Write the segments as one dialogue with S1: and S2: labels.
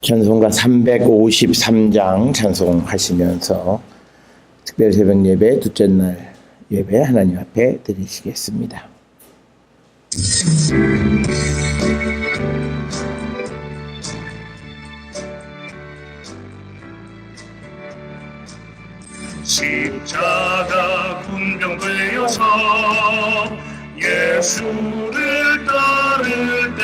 S1: 찬송가 353장 찬송하시면서 특별 새벽 예배 둘째 날 예배 하나님 앞에 드리시겠습니다.
S2: 십자가 군병되어서 예수를 따를 때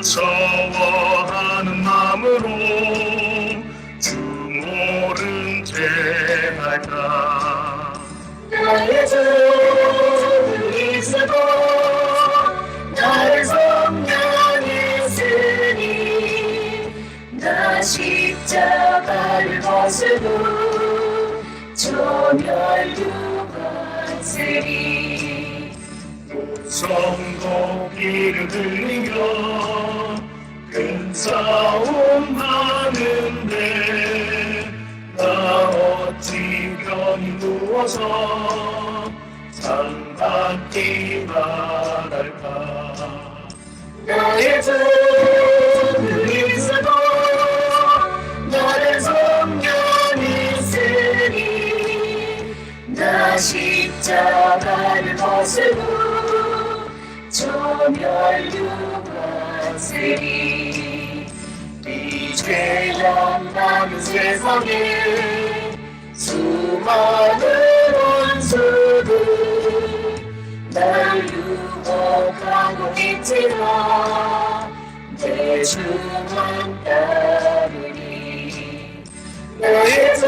S2: 무서워하는 마음으로 주모른 죄할까.
S3: 나의 주 그리스도 나를 성령했으니 나 십자가를 벗으고 조멸유관쓰리.
S2: 성도끼를 들리며 큰 싸움 하는데 나 어찌 편히 누워서 상받기 바랄까.
S3: 나의 주 그리스도 나를 성령했으니 나 십자가를 벗으고 조멸유관쓰리. 이 죄악 많은 세상에 수많은 원수들 날 유혹하고 있지만 내 주만 따르니. 나의 주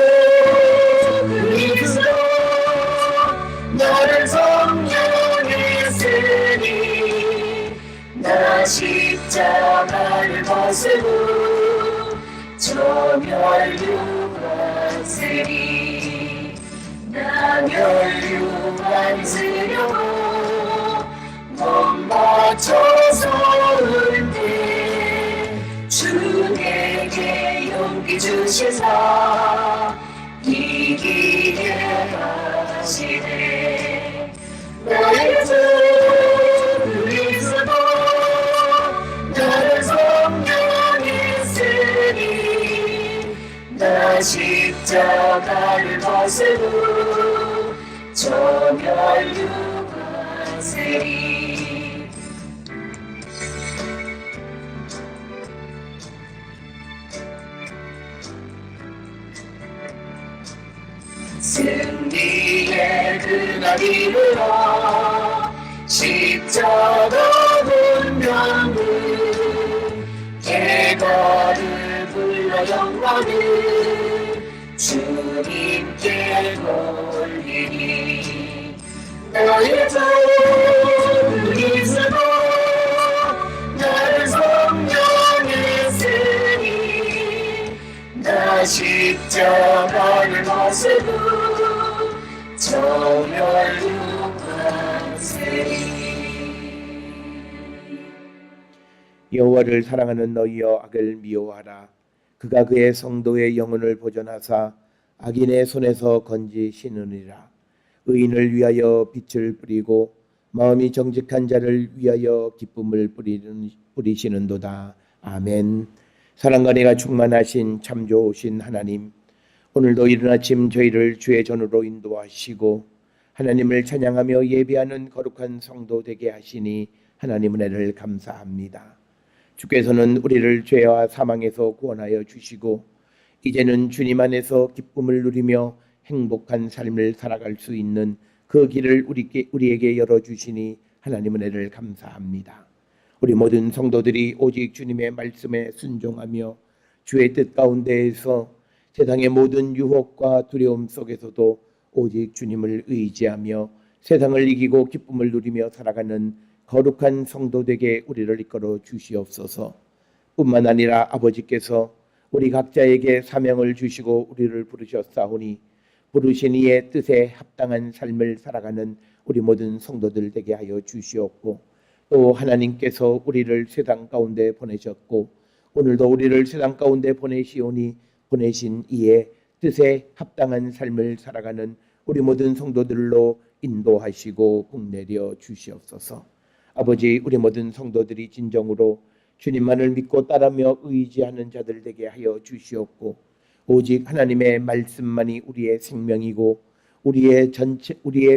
S3: 그리스도 나를 성령했으니 나 십자가를 벗으고 조멸유관쓰리. 나 멸유관쓰려고 몸 바쳐서 올 때 주에게 용기 주시사 이기게 하시네. 나의 주 그리스도 나를 성령했으니 나 십자가를 벗으고 조멸유관쓰리. 승리의 그날 이르러 십자가 분명을 개가를 불러 영광을 주님께 돌리니. 나의 주 그리스도 나를 성령했으니 나 십자가를 벗으고 조멸유관쓰리.
S1: 여호와를 사랑하는 너희여 악을 미워하라. 그가 그의 성도의 영혼을 보존하사 악인의 손에서 건지시느니라. 의인을 위하여 빛을 뿌리고 마음이 정직한 자를 위하여 기쁨을 뿌리시는도다. 아멘. 사랑과 은혜가 충만하신 참 좋으신 하나님, 오늘도 이른 아침 저희를 주의 전으로 인도하시고 하나님을 찬양하며 예배하는 거룩한 성도 되게 하시니 하나님 은혜를 감사합니다. 주께서는 우리를 죄와 사망에서 구원하여 주시고 이제는 주님 안에서 기쁨을 누리며 행복한 삶을 살아갈 수 있는 그 길을 우리에게 열어주시니 하나님 은혜를 감사합니다. 우리 모든 성도들이 오직 주님의 말씀에 순종하며 주의 뜻 가운데에서 세상의 모든 유혹과 두려움 속에서도 오직 주님을 의지하며 세상을 이기고 기쁨을 누리며 살아가는 거룩한 성도 되게 우리를 이끌어 주시옵소서. 뿐만 아니라 아버지께서 우리 각자에게 사명을 주시고 우리를 부르셨사오니 부르신 이의 뜻에 합당한 삶을 살아가는 우리 모든 성도들 되게 하여 주시옵고, 또 하나님께서 우리를 세상 가운데 보내셨고 오늘도 우리를 세상 가운데 보내시오니 보내신 이의 뜻에 합당한 삶을 살아가는 우리 모든 성도들로 인도하시고 복내려 주시옵소서. 아버지, 우리 모든 성도들이 진정으로 주님만을 믿고 따르며 의지하는 자들 되게 하여 주시옵고 오직 하나님의 말씀만이 우리의 생명이고 우리의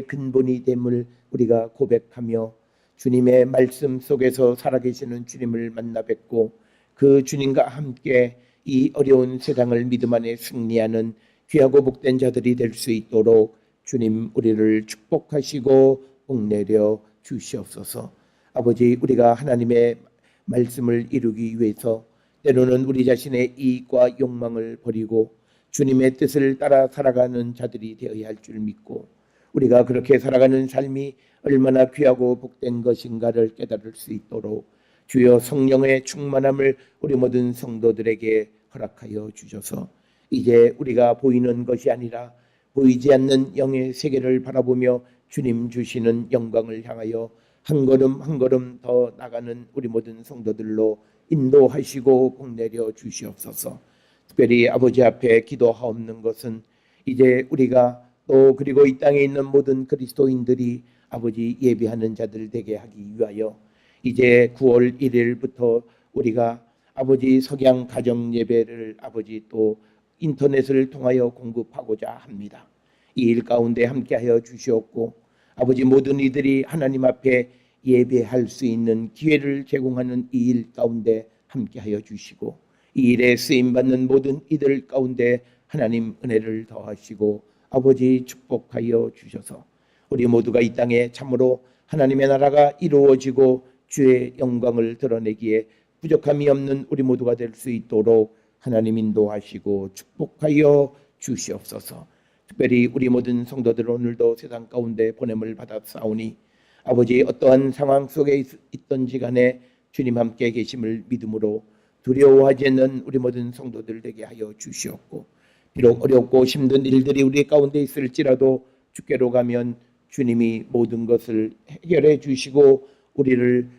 S1: 근본이 됨을 우리가 고백하며 주님의 말씀 속에서 살아계시는 주님을 만나 뵙고 그 주님과 함께 이 어려운 세상을 믿음 안에 승리하는 귀하고 복된 자들이 될 수 있도록 주님 우리를 축복하시고 복내려 주시옵소서. 아버지, 우리가 하나님의 말씀을 이루기 위해서 때로는 우리 자신의 이익과 욕망을 버리고 주님의 뜻을 따라 살아가는 자들이 되어야 할 줄 믿고 우리가 그렇게 살아가는 삶이 얼마나 귀하고 복된 것인가를 깨달을 수 있도록 주여 성령의 충만함을 우리 모든 성도들에게 허락하여 주셔서 이제 우리가 보이는 것이 아니라 보이지 않는 영의 세계를 바라보며 주님 주시는 영광을 향하여 한 걸음 한 걸음 더 나가는 우리 모든 성도들로 인도하시고 복내려 주시옵소서. 특별히 아버지 앞에 기도하옵는 것은 이제 우리가 또 그리고 이 땅에 있는 모든 그리스도인들이 아버지 예배하는 자들 되게 하기 위하여 이제 9월 1일부터 우리가 아버지 석양 가정 예배를 아버지 또 인터넷을 통하여 공급하고자 합니다. 이 일 가운데 함께하여 주시옵고 아버지 모든 이들이 하나님 앞에 예배할 수 있는 기회를 제공하는 이 일 가운데 함께하여 주시고 이 일에 쓰임받는 모든 이들 가운데 하나님 은혜를 더하시고 아버지 축복하여 주셔서 우리 모두가 이 땅에 참으로 하나님의 나라가 이루어지고 주의 영광을 드러내기에 부족함이 없는 우리 모두가 될 수 있도록 하나님 인도하시고 축복하여 주시옵소서. 특별히 우리 모든 성도들 오늘도 세상 가운데 보냄을 받아 싸우니 아버지 어떠한 상황 속에 있던지 간에 주님 함께 계심을 믿음으로 두려워하지 않는 우리 모든 성도들 되게 하여 주시옵고 비록 어렵고 힘든 일들이 우리 가운데 있을지라도 주께로 가면 주님이 모든 것을 해결해 주시고 우리를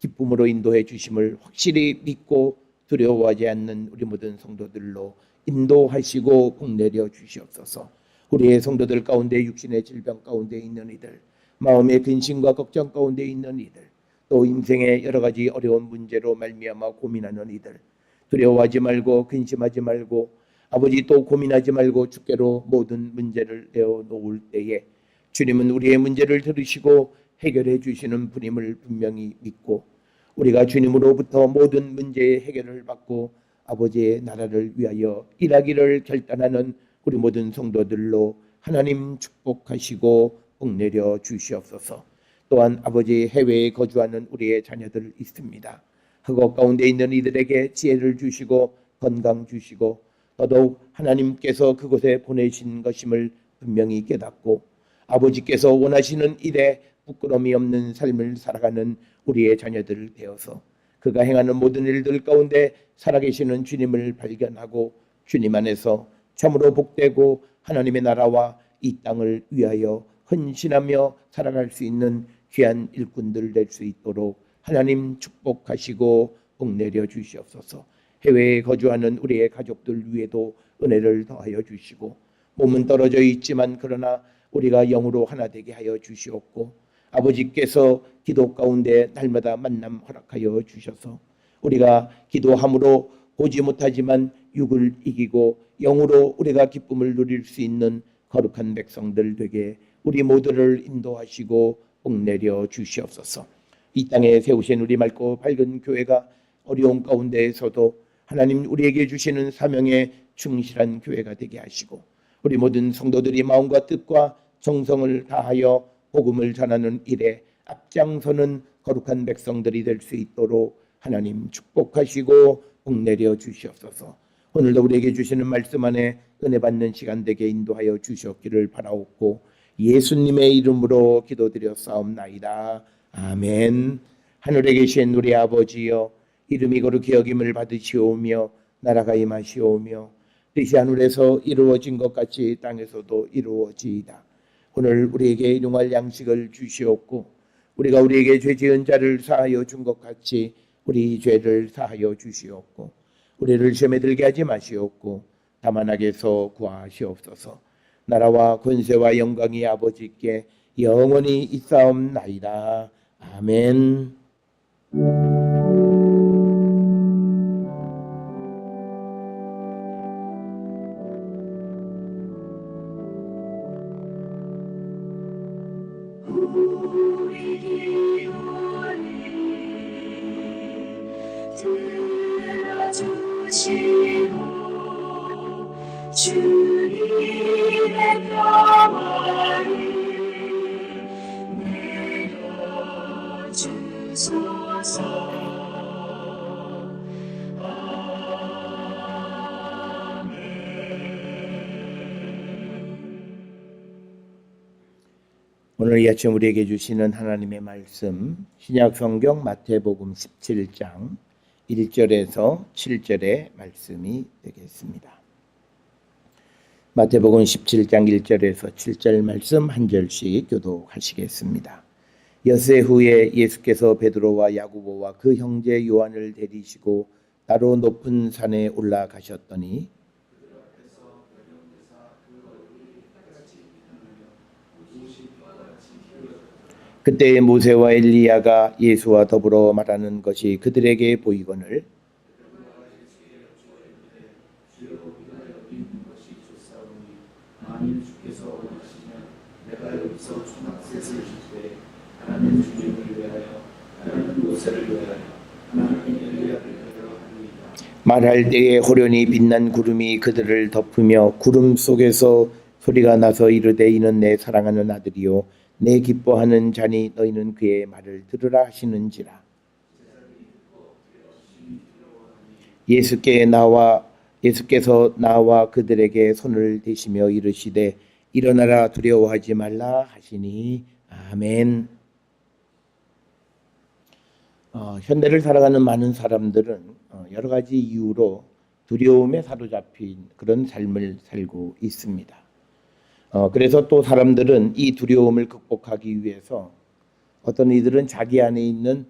S1: 기쁨으로 인도해 주심을 확실히 믿고 두려워하지 않는 우리 모든 성도들로 인도하시고 복내려 주시옵소서. 우리의 성도들 가운데 육신의 질병 가운데 있는 이들, 마음의 근심과 걱정 가운데 있는 이들, 또 인생의 여러 가지 어려운 문제로 말미암아 고민하는 이들, 두려워하지 말고 근심하지 말고 아버지 또 고민하지 말고 주께로 모든 문제를 내어놓을 때에 주님은 우리의 문제를 들으시고 해결해 주시는 분임을 분명히 믿고 우리가 주님으로부터 모든 문제의 해결을 받고 아버지의 나라를 위하여 일하기를 결단하는 우리 모든 성도들로 하나님 축복하시고 복내려 주시옵소서. 또한 아버지 해외에 거주하는 우리의 자녀들 있습니다. 학업 가운데 있는 이들에게 지혜를 주시고 건강 주시고 더더욱 하나님께서 그곳에 보내신 것임을 분명히 깨닫고 아버지께서 원하시는 일에 부끄러움이 없는 삶을 살아가는 우리의 자녀들 되어서 그가 행하는 모든 일들 가운데 살아계시는 주님을 발견하고 주님 안에서 참으로 복되고 하나님의 나라와 이 땅을 위하여 헌신하며 살아갈 수 있는 귀한 일꾼들 될 수 있도록 하나님 축복하시고 복내려 주시옵소서. 해외에 거주하는 우리의 가족들 위에도 은혜를 더하여 주시고 몸은 떨어져 있지만 그러나 우리가 영으로 하나 되게 하여 주시옵고 아버지께서 기도 가운데 날마다 만남 허락하여 주셔서 우리가 기도함으로 보지 못하지만 육을 이기고 영으로 우리가 기쁨을 누릴 수 있는 거룩한 백성들 되게 우리 모두를 인도하시고 복내려 주시옵소서. 이 땅에 세우신 우리 맑고 밝은 교회가 어려운 가운데에서도 하나님 우리에게 주시는 사명에 충실한 교회가 되게 하시고 우리 모든 성도들이 마음과 뜻과 정성을 다하여 복음을 전하는 일에 앞장서는 거룩한 백성들이 될 수 있도록 하나님 축복하시고 복내려 주시옵소서. 오늘도 우리에게 주시는 말씀 안에 은혜 받는 시간 되게 인도하여 주시옵기를 바라옵고 예수님의 이름으로 기도드렸사옵나이다. 아멘. 하늘에 계신 우리 아버지여 이름이 거룩히 여김을 받으시오며 나라가 임하시오며 뜻이 하늘에서 이루어진 것 같이 땅에서도 이루어지이다. 오늘 우리에게 일용할 양식을 주시옵고 우리가 우리에게 죄 지은 자를 사하여 준 것 같이 우리 죄를 사하여 주시옵고 우리를 시험에 들게 하지 마시옵고 다만 악에서 구하시옵소서. 나라와 권세와 영광이 아버지께 영원히 있사옵나이다. 아멘.
S3: 우리 기도를 들어주시고 주님의 평화를 내려주소서.
S1: 오늘 이 아침 우리에게 주시는 하나님의 말씀 신약 성경 마태복음 17장 1절에서 7절의 말씀이 되겠습니다. 마태복음 17장 1절에서 7절 말씀 한 절씩 교독하시겠습니다. 엿새 후에 예수께서 베드로와 야고보와 그 형제 요한을 데리시고 따로 높은 산에 올라가셨더니 그때 모세와 엘리야가 예수와 더불어 말하는 것이 그들에게 보이거늘 말할 때에 호련히 빛난 구름이 그들을 덮으며 구름 속에서 소리가 나서 이르되 이는 내 사랑하는 아들이요 내 기뻐하는 자니 너희는 그의 말을 들으라 하시는지라. 예수께서 나와 그들에게 손을 대시며 이르시되 일어나라 두려워하지 말라 하시니 아멘. 현대를 살아가는 많은 사람들은 여러 가지 이유로 두려움에 사로잡힌 그런 삶을 살고 있습니다. 그래서 또 사람들은 이 두려움을 극복하기 위해서 어떤 이들은 자기 안에 있는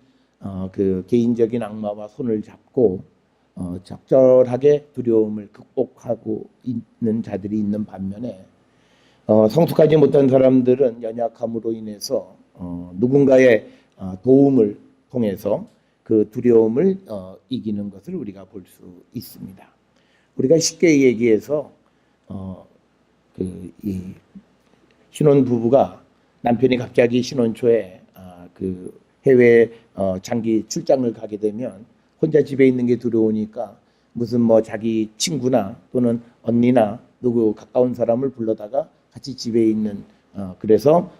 S1: 그 개인적인 악마와 손을 잡고 적절하게 두려움을 극복하고 있는 자들이 있는 반면에 성숙하지 못한 사람들은 연약함으로 인해서 누군가의 도움을 통해서 그 두려움을 이기는 것을 우리가 볼 수 있습니다. 우리가 쉽게 얘기해서 이 신혼 부부가 남편이 갑자기 신혼 초에 그 해외 장기 출장을 가게 되면 혼자 집에 있는 게 두려우니까 무슨 뭐 자기 친구나 또는 언니나 누구 가까운 사람을 불러다가 같이 집에 있는 그래서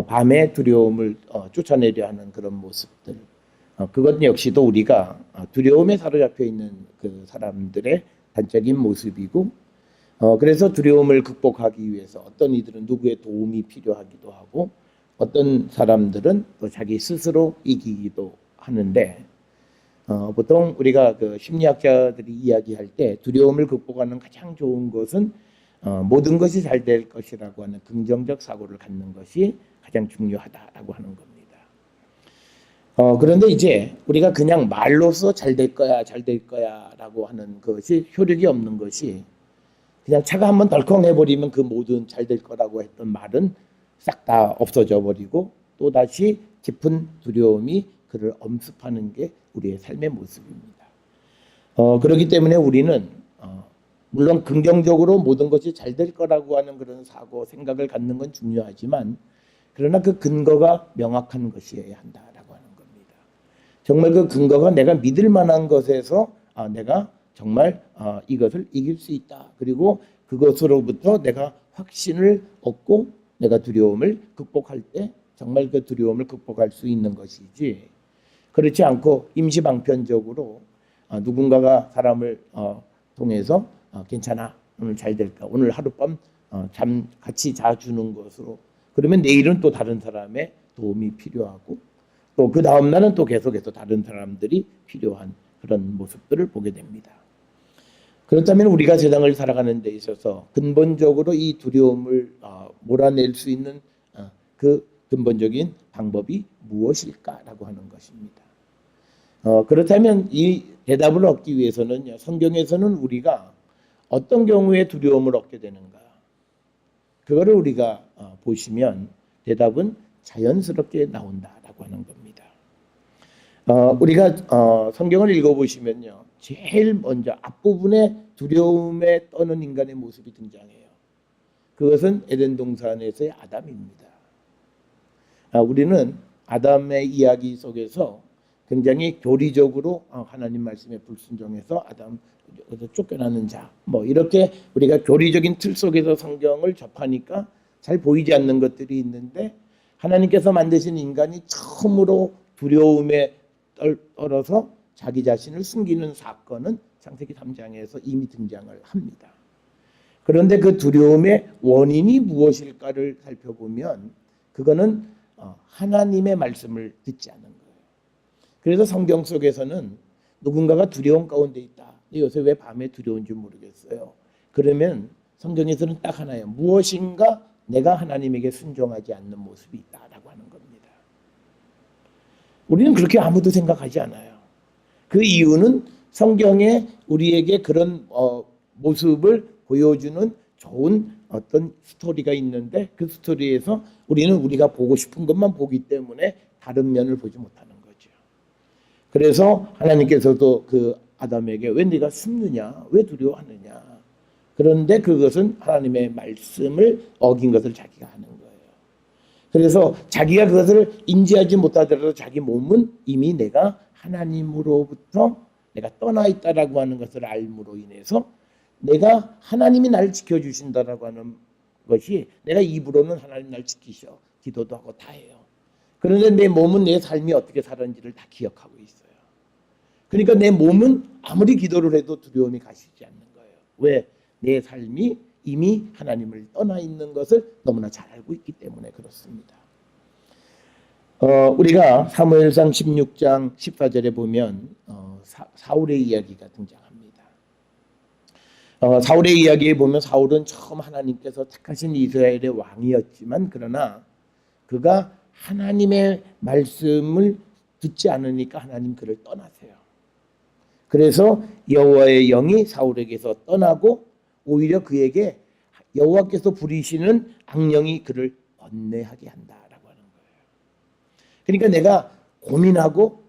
S1: 밤에 두려움을 쫓아내려 하는 그런 모습들. 그것 역시도 우리가 두려움에 사로잡혀 있는 그 사람들의 단적인 모습이고 그래서 두려움을 극복하기 위해서 어떤 이들은 누구의 도움이 필요하기도 하고 어떤 사람들은 또 자기 스스로 이기기도 하는데 보통 우리가 그 심리학자들이 이야기할 때 두려움을 극복하는 가장 좋은 것은 모든 것이 잘 될 것이라고 하는 긍정적 사고를 갖는 것이 가장 중요하다라고 하는 겁니다. 그런데 이제 우리가 그냥 말로써 잘 될 거야, 잘 될 거야라고 하는 것이 효력이 없는 것이 그냥 차가 한번 덜컹 해버리면 그 모든 잘 될 거라고 했던 말은 싹 다 없어져 버리고 또다시 깊은 두려움이 그를 엄습하는 게 우리의 삶의 모습입니다. 그렇기 때문에 우리는 물론 긍정적으로 모든 것이 잘 될 거라고 하는 그런 사고, 생각을 갖는 건 중요하지만 그러나 그 근거가 명확한 것이어야 한다라고 하는 겁니다. 정말 그 근거가 내가 믿을 만한 것에서 내가 정말 이것을 이길 수 있다. 그리고 그것으로부터 내가 확신을 얻고 내가 두려움을 극복할 때 정말 그 두려움을 극복할 수 있는 것이지 그렇지 않고 임시방편적으로 누군가가 사람을 통해서 괜찮아 오늘 잘 될까 오늘 하룻밤 잠 같이 자주는 것으로 그러면 내일은 또 다른 사람의 도움이 필요하고 또 그 다음 날은 또 계속해서 다른 사람들이 필요한 그런 모습들을 보게 됩니다. 그렇다면 우리가 세상을 살아가는 데 있어서 근본적으로 이 두려움을 몰아낼 수 있는 그 근본적인 방법이 무엇일까라고 하는 것입니다. 그렇다면 이 대답을 얻기 위해서는 성경에서는 우리가 어떤 경우에 두려움을 얻게 되는가 그거를 우리가 보시면 대답은 자연스럽게 나온다라고 하는 겁니다. 우리가 성경을 읽어보시면요 제일 먼저 앞부분에 두려움에 떠는 인간의 모습이 등장해요. 그것은 에덴 동산에서의 아담입니다. 우리는 아담의 이야기 속에서 굉장히 교리적으로 하나님 말씀에 불순종해서 아담에서 쫓겨나는 자, 뭐 이렇게 우리가 교리적인 틀 속에서 성경을 접하니까 잘 보이지 않는 것들이 있는데, 하나님께서 만드신 인간이 처음으로 두려움에 떨어서 자기 자신을 숨기는 사건은 창세기 3장에서 이미 등장을 합니다. 그런데 그 두려움의 원인이 무엇일까를 살펴보면 그거는 하나님의 말씀을 듣지 않는 거예요. 그래서 성경 속에서는 누군가가 두려움 가운데 있다. 요새 왜 밤에 두려운지 모르겠어요. 그러면 성경에서는 딱 하나예요. 무엇인가 내가 하나님에게 순종하지 않는 모습이 있다라고 하는 겁니다. 우리는 그렇게 아무도 생각하지 않아요. 그 이유는 성경에 우리에게 그런 모습을 보여주는 좋은 어떤 스토리가 있는데, 그 스토리에서 우리는 우리가 보고 싶은 것만 보기 때문에 다른 면을 보지 못하는 거죠. 그래서 하나님께서도 그 아담에게 왜 네가 숨느냐, 왜 두려워하느냐. 그런데 그것은 하나님의 말씀을 어긴 것을 자기가 하는 거예요. 그래서 자기가 그것을 인지하지 못하더라도 자기 몸은 이미 내가 하나님으로부터 내가 떠나 있다라고 하는 것을 알므로 인해서 내가 하나님이 나를 지켜주신다라고 하는 것이, 내가 입으로는 하나님 날 지키셔, 기도도 하고 다 해요. 그런데 내 몸은 내 삶이 어떻게 살았는지를 다 기억하고 있어요. 그러니까 내 몸은 아무리 기도를 해도 두려움이 가시지 않는 거예요. 왜? 내 삶이 이미 하나님을 떠나 있는 것을 너무나 잘 알고 있기 때문에 그렇습니다. 우리가 사무엘상 16장 14절에 보면 사울의 이야기가 등장합니다. 사울의 이야기에 보면 사울은 처음 하나님께서 택하신 이스라엘의 왕이었지만, 그러나 그가 하나님의 말씀을 듣지 않으니까 하나님 그를 떠나세요. 그래서 여호와의 영이 사울에게서 떠나고 오히려 그에게 여호와께서 부리시는 악령이 그를 번뇌하게 한다라고 하는 거예요. 그러니까 내가 고민하고,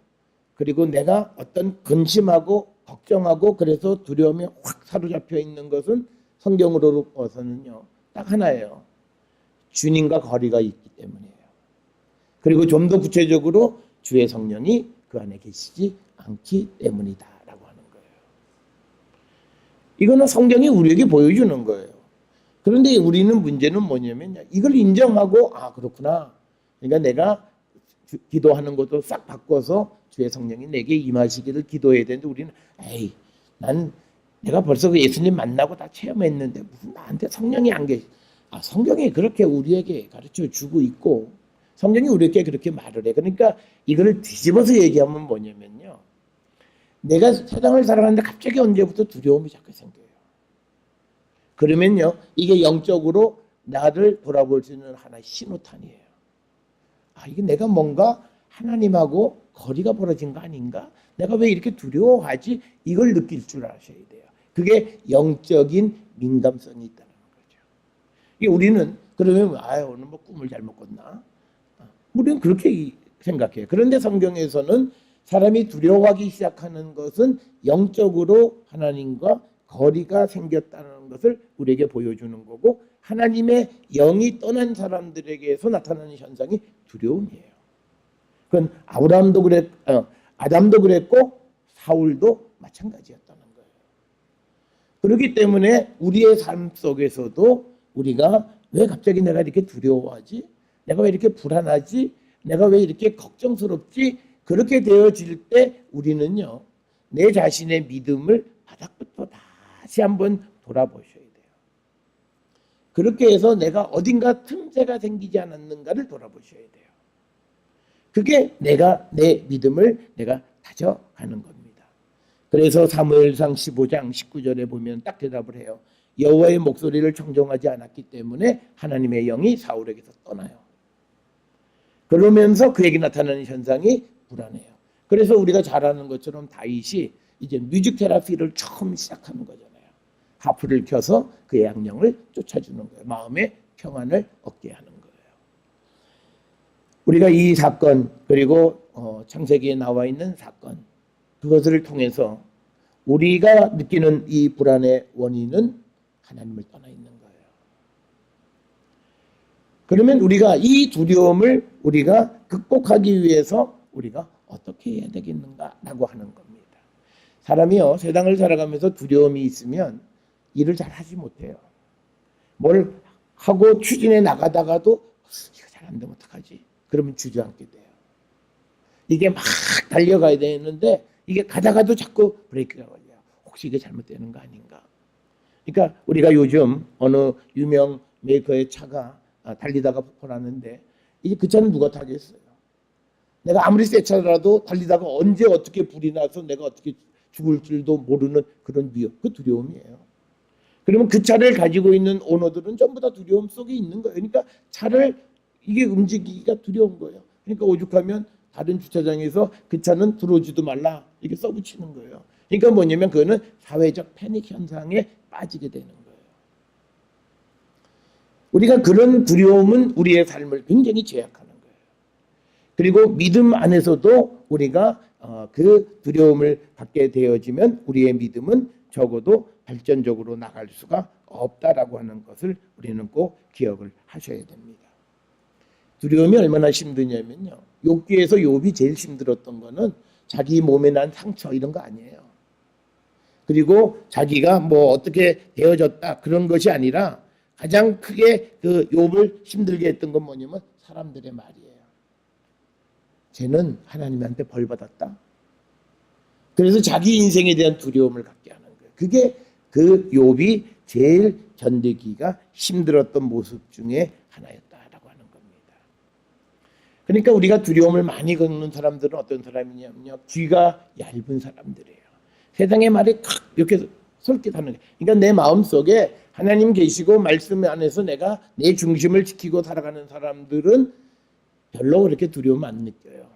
S1: 그리고 내가 어떤 근심하고 걱정하고 그래서 두려움에 확 사로잡혀 있는 것은 성경으로 봐서는요 딱 하나예요. 주님과 거리가 있기 때문이에요. 그리고 좀 더 구체적으로 주의 성령이 그 안에 계시지 않기 때문이다라고 하는 거예요. 이거는 성경이 우리에게 보여주는 거예요. 그런데 우리는 문제는 뭐냐면 이걸 인정하고 그렇구나. 그러니까 내가 기도하는 것도 싹 바꿔서 주의 성령이 내게 임하시기를 기도해야 되는데, 우리는 내가 벌써 그 예수님 만나고 다 체험했는데 무슨 나한테 성령이 안 계시. 성경이 그렇게 우리에게 가르쳐 주고 있고 성경이 우리에게 그렇게 말을 해. 그러니까 이거를 뒤집어서 얘기하면 뭐냐면요, 내가 세상을 살아가는데 갑자기 언제부터 두려움이 자꾸 생겨요. 그러면요 이게 영적으로 나를 돌아볼 수 있는 하나의 신호탄이에요. 이게 내가 뭔가 하나님하고 거리가 벌어진 거 아닌가? 내가 왜 이렇게 두려워하지? 이걸 느낄 줄 아셔야 돼요. 그게 영적인 민감성이 있다는 거죠. 우리는 그러면 오늘 뭐 꿈을 잘못 꿨나? 우리는 그렇게 생각해요. 그런데 성경에서는 사람이 두려워하기 시작하는 것은 영적으로 하나님과 거리가 생겼다는 것을 우리에게 보여주는 거고, 하나님의 영이 떠난 사람들에게서 나타나는 현상이 두려움이에요. 그건 아담도 그랬고 사울도 마찬가지였다는 거예요. 그렇기 때문에 우리의 삶 속에서도 우리가 왜 갑자기 내가 이렇게 두려워하지? 내가 왜 이렇게 불안하지? 내가 왜 이렇게 걱정스럽지? 그렇게 되어질 때 우리는요 내 자신의 믿음을 바닥부터 다시 한번 돌아보셔야 돼요. 그렇게 해서 내가 어딘가 틈새가 생기지 않았는가를 돌아보셔야 돼요. 그게 내 믿음을 내가 다져가는 겁니다. 그래서 사무엘상 15장 19절에 보면 딱 대답을 해요. 여호와의 목소리를 청종하지 않았기 때문에 하나님의 영이 사울에게서 떠나요. 그러면서 그에게 나타나는 현상이 불안해요. 그래서 우리가 잘 아는 것처럼 다윗이 이제 뮤직 테라피를 처음 시작하는 거잖아요. 하프를 켜서 그의 악령을 쫓아주는 거예요. 마음의 평안을 얻게 하는 거예요. 우리가 이 사건, 그리고 창세기에 나와 있는 사건, 그것을 통해서 우리가 느끼는 이 불안의 원인은 하나님을 떠나 있는 거예요. 그러면 우리가 이 두려움을 우리가 극복하기 위해서 우리가 어떻게 해야 되겠는가라고 하는 겁니다. 사람이요, 세상을 살아가면서 두려움이 있으면 일을 잘 하지 못해요. 뭘 하고 추진해 나가다가도 이거 잘 안 되면 어떡하지? 그러면 주저앉게 돼요. 이게 막 달려가야 되는데 이게 가다가도 자꾸 브레이크가 걸려요. 혹시 이게 잘못되는 거 아닌가? 그러니까 우리가 요즘 어느 유명 메이커의 차가 달리다가 폭발하는데 이제 그 차는 누가 타겠어요? 내가 아무리 새 차라도 달리다가 언제 어떻게 불이 나서 내가 어떻게 죽을 줄도 모르는 그런 위험, 그 두려움이에요. 그러면 그 차를 가지고 있는 오너들은 전부 다 두려움 속에 있는 거예요. 그러니까 차를 이게 움직이기가 두려운 거예요. 그러니까 오죽하면 다른 주차장에서 그 차는 들어오지도 말라 이렇게 써붙이는 거예요. 그러니까 뭐냐면 그거는 사회적 패닉 현상에 빠지게 되는 거예요. 우리가 그런 두려움은 우리의 삶을 굉장히 제약하는 거예요. 그리고 믿음 안에서도 우리가 그 두려움을 갖게 되어지면 우리의 믿음은 적어도 발전적으로 나갈 수가 없다라고 하는 것을 우리는 꼭 기억을 하셔야 됩니다. 두려움이 얼마나 힘드냐면요. 욥기에서 욥이 제일 힘들었던 거는 자기 몸에 난 상처 이런 거 아니에요. 그리고 자기가 뭐 어떻게 되어졌다 그런 것이 아니라 가장 크게 그 욥을 힘들게 했던 건 뭐냐면 사람들의 말이에요. 쟤는 하나님한테 벌 받았다. 그래서 자기 인생에 대한 두려움을 갖게 하는 거예요. 그게 그 욥이 제일 견디기가 힘들었던 모습 중에 하나였다라고 하는 겁니다. 그러니까 우리가 두려움을 많이 겪는 사람들은 어떤 사람이냐면요. 귀가 얇은 사람들이에요. 세상의 말이 이렇게 솔깃하는 거예요. 그러니까 내 마음속에 하나님 계시고 말씀 안에서 내가 내 중심을 지키고 살아가는 사람들은 별로 그렇게 두려움 안 느껴요.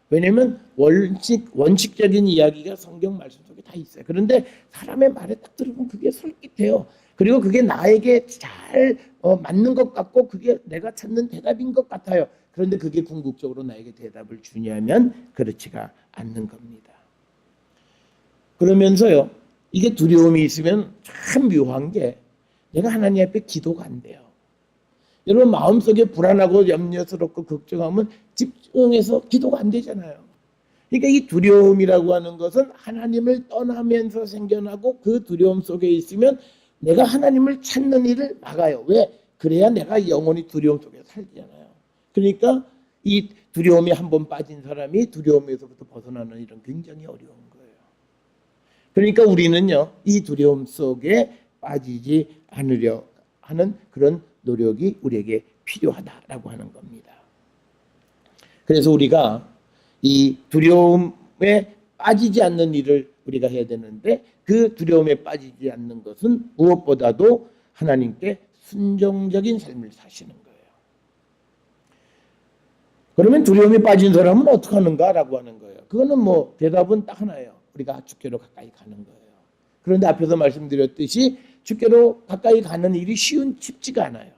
S1: 왜냐하면 원칙적인 이야기가 성경 말씀 속에 다 있어요. 그런데 사람의 말에 딱 들으면 그게 솔깃해요. 그리고 그게 나에게 잘 맞는 것 같고 그게 내가 찾는 대답인 것 같아요. 그런데 그게 궁극적으로 나에게 대답을 주냐면 그렇지가 않는 겁니다. 그러면서요. 이게 두려움이 있으면 참 묘한 게 내가 하나님 앞에 기도가 안 돼요. 여러분 마음속에 불안하고 염려스럽고 걱정하면 집중해서 기도가 안 되잖아요. 그러니까 이 두려움이라고 하는 것은 하나님을 떠나면서 생겨나고 그 두려움 속에 있으면 내가 하나님을 찾는 일을 막아요. 왜? 그래야 내가 영원히 두려움 속에 살잖아요. 그러니까 이 두려움에 한번 빠진 사람이 두려움에서부터 벗어나는 일은 굉장히 어려운 거예요. 그러니까 우리는요, 이 두려움 속에 빠지지 않으려 하는 그런 노력이 우리에게 필요하다라고 하는 겁니다. 그래서 우리가 이 두려움에 빠지지 않는 일을 우리가 해야 되는데 그 두려움에 빠지지 않는 것은 무엇보다도 하나님께 순종적인 삶을 사시는 거예요. 그러면 두려움에 빠진 사람은 어떻게 하는가라고 하는 거예요. 그거는 뭐 대답은 딱 하나예요. 우리가 주께로 가까이 가는 거예요. 그런데 앞에서 말씀드렸듯이 주께로 가까이 가는 일이 쉽지가 않아요.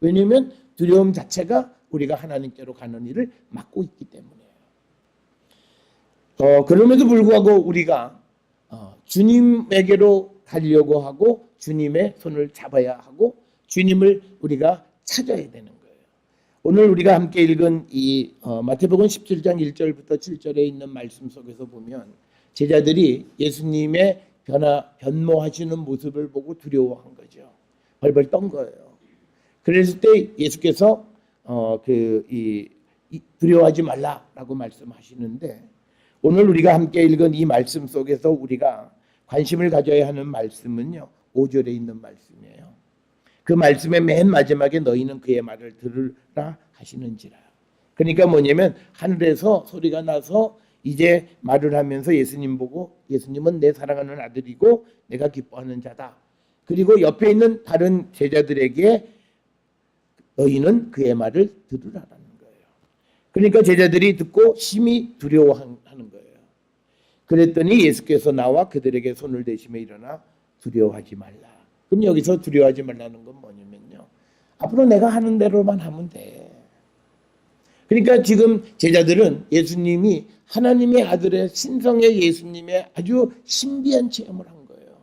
S1: 왜냐하면 두려움 자체가 우리가 하나님께로 가는 일을 막고 있기 때문이에요. 그럼에도 불구하고 우리가 주님에게로 가려고 하고 주님의 손을 잡아야 하고 주님을 우리가 찾아야 되는 거예요. 오늘 우리가 함께 읽은 이 마태복음 17장 1절부터 7절에 있는 말씀 속에서 보면 제자들이 예수님의 변모하시는 모습을 보고 두려워한 거죠. 벌벌 떤 거예요. 그랬을 때 예수께서 두려워하지 말라라고 말씀하시는데 오늘 우리가 함께 읽은 이 말씀 속에서 우리가 관심을 가져야 하는 말씀은요. 5절에 있는 말씀이에요. 그 말씀의 맨 마지막에 너희는 그의 말을 들으라 하시는지라. 그러니까 뭐냐면 하늘에서 소리가 나서 이제 말을 하면서 예수님 보고 예수님은 내 사랑하는 아들이고 내가 기뻐하는 자다. 그리고 옆에 있는 다른 제자들에게 너희는 그의 말을 들으라라는 거예요. 그러니까 제자들이 듣고 심히 두려워하는 거예요. 그랬더니 예수께서 나와 그들에게 손을 대시며 일어나 두려워하지 말라. 그럼 여기서 두려워하지 말라는 건 뭐냐면요. 앞으로 내가 하는 대로만 하면 돼. 그러니까 지금 제자들은 예수님이 하나님의 아들의 신성의 예수님의 아주 신비한 체험을 한 거예요.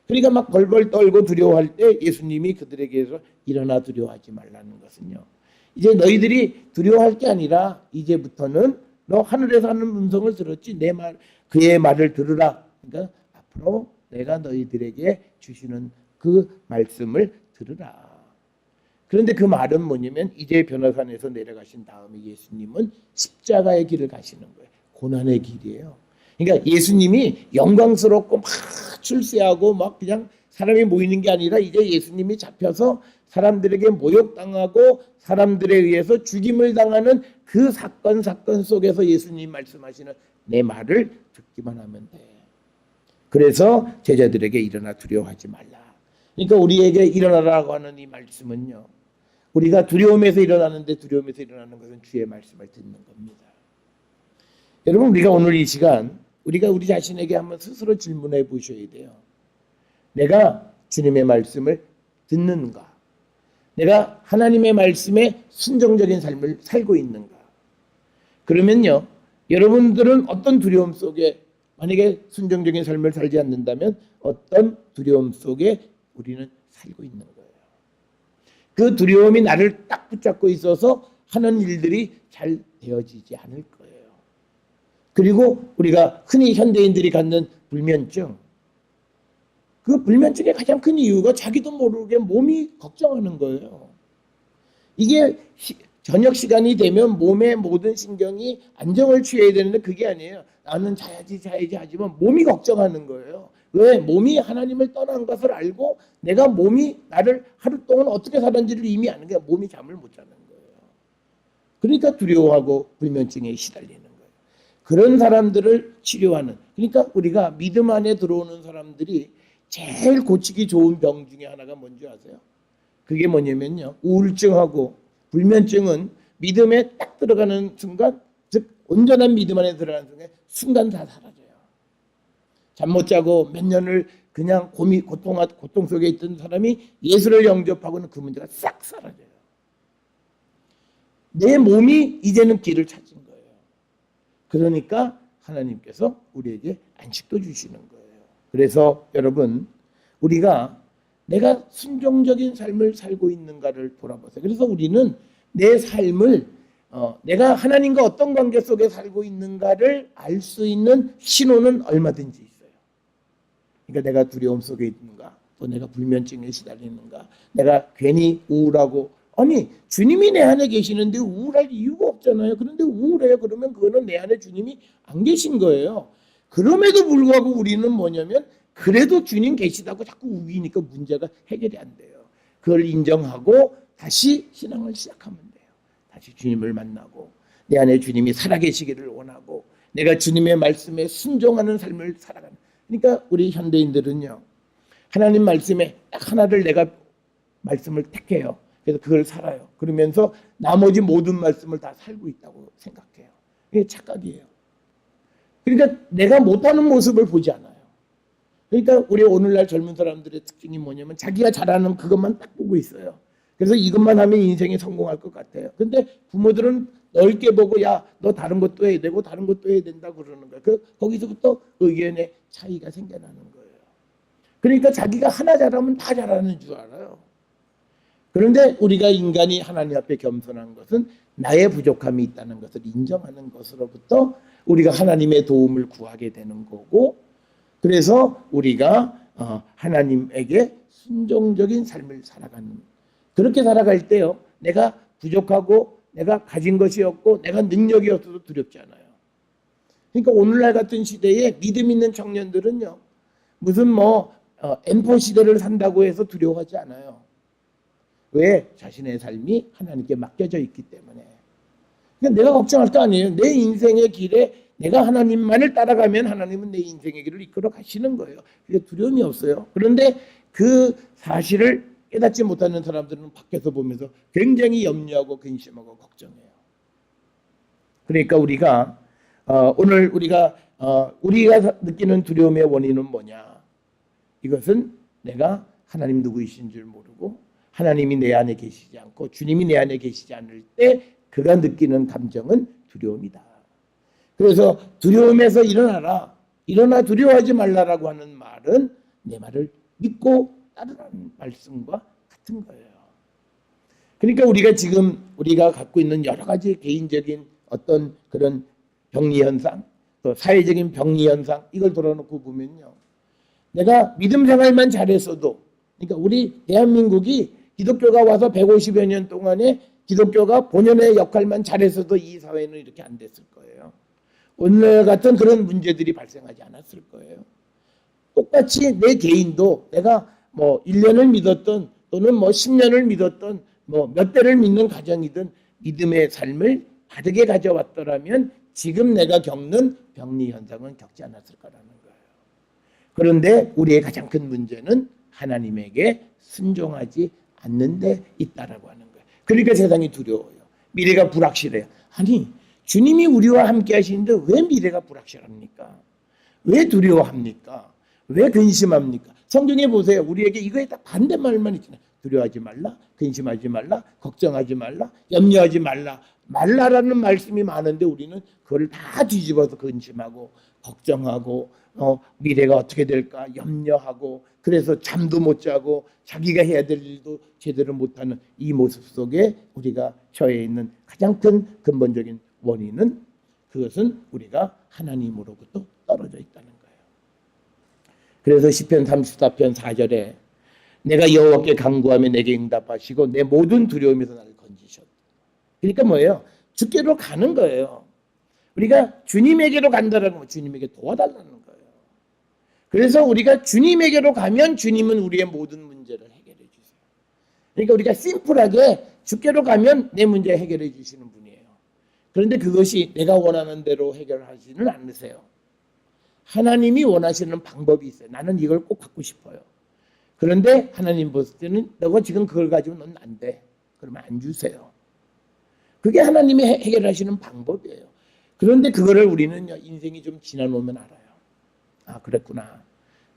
S1: 그러니까 막 벌벌 떨고 두려워할 때 예수님이 그들에게서 일어나 두려워하지 말라는 것은요. 이제 너희들이 두려워할 게 아니라 이제부터는 너 하늘에서 하는 음성을 들었지 내 말 그의 말을 들으라. 그러니까 앞으로 내가 너희들에게 주시는 그 말씀을 들으라. 그런데 그 말은 뭐냐면 이제 변화산에서 내려가신 다음에 예수님은 십자가의 길을 가시는 거예요. 고난의 길이에요. 그러니까 예수님이 영광스럽고 막 출세하고 막 그냥 사람이 모이는 게 아니라 이제 예수님이 잡혀서 사람들에게 모욕당하고 사람들에 의해서 죽임을 당하는 그 사건 속에서 예수님 말씀하시는 내 말을 듣기만 하면 돼. 그래서 제자들에게 일어나 두려워하지 말라. 그러니까 우리에게 일어나라고 하는 이 말씀은요. 우리가 두려움에서 일어나는데 두려움에서 일어나는 것은 주의 말씀을 듣는 겁니다. 여러분 우리가 오늘 이 시간 우리가 우리 자신에게 한번 스스로 질문해 보셔야 돼요. 내가 주님의 말씀을 듣는가? 내가 하나님의 말씀에 순종적인 삶을 살고 있는가? 그러면요. 여러분들은 어떤 두려움 속에 만약에 순종적인 삶을 살지 않는다면 어떤 두려움 속에 우리는 살고 있는 거예요. 그 두려움이 나를 딱 붙잡고 있어서 하는 일들이 잘 되어지지 않을 거예요. 그리고 우리가 흔히 현대인들이 갖는 불면증, 그 불면증의 가장 큰 이유가 자기도 모르게 몸이 걱정하는 거예요. 이게 저녁 시간이 되면 몸의 모든 신경이 안정을 취해야 되는데 그게 아니에요. 나는 자야지 하지만 몸이 걱정하는 거예요. 왜? 몸이 하나님을 떠난 것을 알고 내가 몸이 나를 하루 동안 어떻게 살았는지를 이미 아는 게 몸이 잠을 못 자는 거예요. 그러니까 두려워하고 불면증에 시달리는 거예요. 그런 사람들을 치료하는, 그러니까 우리가 믿음 안에 들어오는 사람들이 제일 고치기 좋은 병 중에 하나가 뭔지 아세요? 그게 뭐냐면요. 우울증하고 불면증은 믿음에 딱 들어가는 순간, 즉 온전한 믿음 안에 들어가는 순간 다 사라져요. 잠 못 자고 몇 년을 그냥 고통 속에 있던 사람이 예수를 영접하고는 그 문제가 싹 사라져요. 내 몸이 이제는 길을 찾은 거예요. 그러니까 하나님께서 우리에게 안식도 주시는 거예요. 그래서 여러분 우리가 내가 순종적인 삶을 살고 있는가를 돌아보세요. 그래서 우리는 내 삶을 내가 하나님과 어떤 관계 속에 살고 있는가를 알 수 있는 신호는 얼마든지 있어요. 그러니까 내가 두려움 속에 있는가, 또 내가 불면증에 시달리는가, 내가 괜히 우울하고, 아니 주님이 내 안에 계시는데 우울할 이유가 없잖아요. 그런데 우울해요. 그러면 그거는 내 안에 주님이 안 계신 거예요. 그럼에도 불구하고 우리는 뭐냐면 그래도 주님 계시다고 자꾸 우기니까 문제가 해결이 안 돼요. 그걸 인정하고 다시 신앙을 시작하면 돼요. 다시 주님을 만나고 내 안에 주님이 살아계시기를 원하고 내가 주님의 말씀에 순종하는 삶을 살아가는. 그러니까 우리 현대인들은요. 하나님 말씀에 딱 하나를 내가 말씀을 택해요. 그래서 그걸 살아요. 그러면서 나머지 모든 말씀을 다 살고 있다고 생각해요. 이게 착각이에요. 그러니까 내가 못하는 모습을 보지 않아요. 그러니까 우리 오늘날 젊은 사람들의 특징이 뭐냐면 자기가 잘하는 그것만 딱 보고 있어요. 그래서 이것만 하면 인생에 성공할 것 같아요. 근데 부모들은 넓게 보고 야, 너 다른 것도 해야 되고 다른 것도 해야 된다 그러는 거예요. 거기서부터 의견의 차이가 생겨나는 거예요. 그러니까 자기가 하나 잘하면 다 잘하는 줄 알아요. 그런데 우리가 인간이 하나님 앞에 겸손한 것은 나의 부족함이 있다는 것을 인정하는 것으로부터 우리가 하나님의 도움을 구하게 되는 거고, 그래서 우리가 하나님에게 순종적인 삶을 살아가는, 그렇게 살아갈 때요 내가 부족하고 내가 가진 것이 없고 내가 능력이 없어도 두렵지 않아요. 그러니까 오늘날 같은 시대에 믿음 있는 청년들은요 무슨 M4 시대를 산다고 해서 두려워하지 않아요. 왜? 자신의 삶이 하나님께 맡겨져 있기 때문에. 그러니까 내가 걱정할 거 아니에요. 내 인생의 길에 내가 하나님만을 따라가면 하나님은 내 인생의 길을 이끌어 가시는 거예요. 그게 두려움이 없어요. 그런데 그 사실을 깨닫지 못하는 사람들은 밖에서 보면서 굉장히 염려하고 근심하고 걱정해요. 그러니까 우리가 오늘 우리가 느끼는 두려움의 원인은 뭐냐? 이것은 내가 하나님 누구이신 줄 모르고 하나님이 내 안에 계시지 않고 주님이 내 안에 계시지 않을 때 그가 느끼는 감정은 두려움이다. 그래서 두려움에서 일어나 두려워하지 말라라고 하는 말은 내 말을 믿고 따르라는 말씀과 같은 거예요. 그러니까 우리가 지금 우리가 갖고 있는 여러 가지 개인적인 어떤 그런 병리 현상, 또 사회적인 병리 현상 이걸 돌아놓고 보면요. 내가 믿음 생활만 잘했어도, 그러니까 우리 대한민국이 기독교가 와서 150여 년 동안에 기독교가 본연의 역할만 잘했어도 이 사회는 이렇게 안 됐을 거예요. 오늘 같은 그런 문제들이 발생하지 않았을 거예요. 똑같이 내 개인도 내가 뭐 1년을 믿었던 또는 뭐 10년을 믿었던 뭐 몇 대를 믿는 가정이든 믿음의 삶을 바르게 가져왔더라면 지금 내가 겪는 병리 현상은 겪지 않았을 거라는 거예요. 그런데 우리의 가장 큰 문제는 하나님에게 순종하지 않는 데 있다라고 하는 거예요. 그러니까 세상이 두려워요. 미래가 불확실해요. 아니, 주님이 우리와 함께 하시는데 왜 미래가 불확실합니까? 왜 두려워합니까? 왜 근심합니까? 성경에 보세요. 우리에게 이거에 다 반대말만 있잖아요. 두려워하지 말라, 근심하지 말라, 걱정하지 말라, 염려하지 말라. 말라라는 말씀이 많은데 우리는 그걸 다 뒤집어서 근심하고 걱정하고 미래가 어떻게 될까 염려하고 그래서 잠도 못 자고 자기가 해야 될 일도 제대로 못하는 이 모습 속에 우리가 처해 있는 가장 큰 근본적인 원인은 그것은 우리가 하나님으로부터 떨어져 있다는 거예요. 그래서 시편 34편 4절에 내가 여호와께 간구하며 내게 응답하시고 내 모든 두려움에서 나를 건지셨다. 그러니까 뭐예요? 주께로 가는 거예요. 우리가 주님에게로 간다는 건 주님에게 도와달라는 거예요. 그래서 우리가 주님에게로 가면 주님은 우리의 모든 문제를 해결해 주세요. 그러니까 우리가 심플하게 주께로 가면 내 문제 해결해 주시는 분이에요. 그런데 그것이 내가 원하는 대로 해결하지는 않으세요. 하나님이 원하시는 방법이 있어요. 나는 이걸 꼭 갖고 싶어요. 그런데 하나님 봤을 때는 너가 지금 그걸 가지고 넌 안 돼. 그러면 안 주세요. 그게 하나님이 해결하시는 방법이에요. 그런데 그거를 우리는 인생이 좀 지나놓으면 알아요. 아, 그랬구나.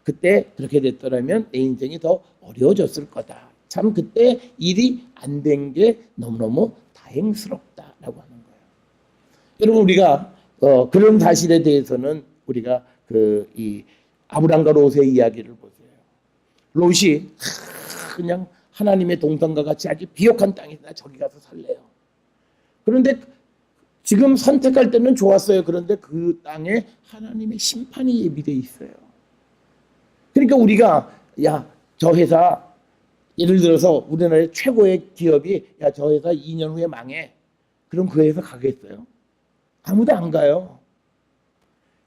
S1: 그때 그렇게 됐더라면 내 인생이 더 어려워졌을 거다. 참 그때 일이 안 된 게 너무너무 다행스럽다라고 하는 거예요. 여러분 우리가 그런 사실에 대해서는 우리가 이 아브람과 롯의 이야기를 보세요. 롯이 그냥 하나님의 동산과 같이 아주 비옥한 땅에 나 저기 가서 살래요. 그런데 지금 선택할 때는 좋았어요. 그런데 그 땅에 하나님의 심판이 예비되어 있어요. 그러니까 우리가 저 회사 예를 들어서 우리나라의 최고의 기업이 저 회사 2년 후에 망해. 그럼 그 회사 가겠어요? 아무도 안 가요.